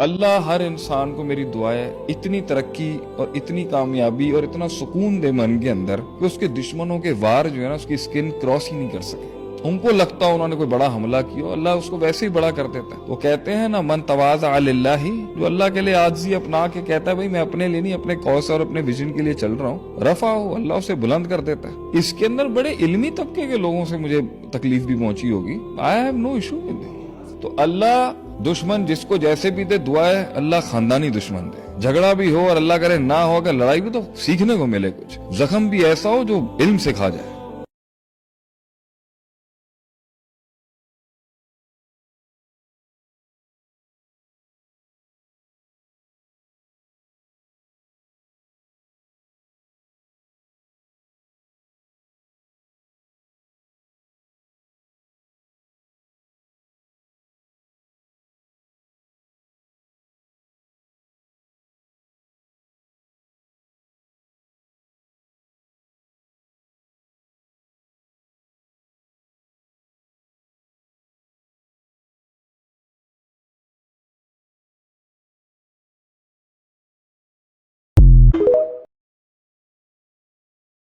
अल्लाह हर इंसान को, मेरी दुआ है, इतनी तरक्की और इतनी कामयाबी और इतना सुकून दे मन के अंदर कि उसके दुश्मनों के वार जो है ना उसकी स्किन क्रॉस ही नहीं कर सके। उनको लगता उन्होंने कोई बड़ा हमला किया, अल्लाह उसको वैसे ही बड़ा कर देता है। वो कहते हैं ना, मन तवाज़ा लिल्लाही, जो अल्लाह के लिए आजिज़ी अपना के कहता है भाई मैं अपने लिए नहीं, अपने कौस और अपने विजन के लिए चल रहा हूँ, रफा हो, अल्लाह उसे बुलंद कर देता है। इसके अंदर बड़े इल्मी तबके के लोगों से मुझे तकलीफ भी पहुंची होगी, I have no issue with. तो अल्लाह दुश्मन जिसको जैसे भी दे, दुआ है अल्लाह खानदानी दुश्मन दे। झगड़ा भी हो और अल्लाह करे ना हो, अगर लड़ाई भी तो सीखने को मिले, कुछ जख्म भी ऐसा हो जो इल्म से खा जाए।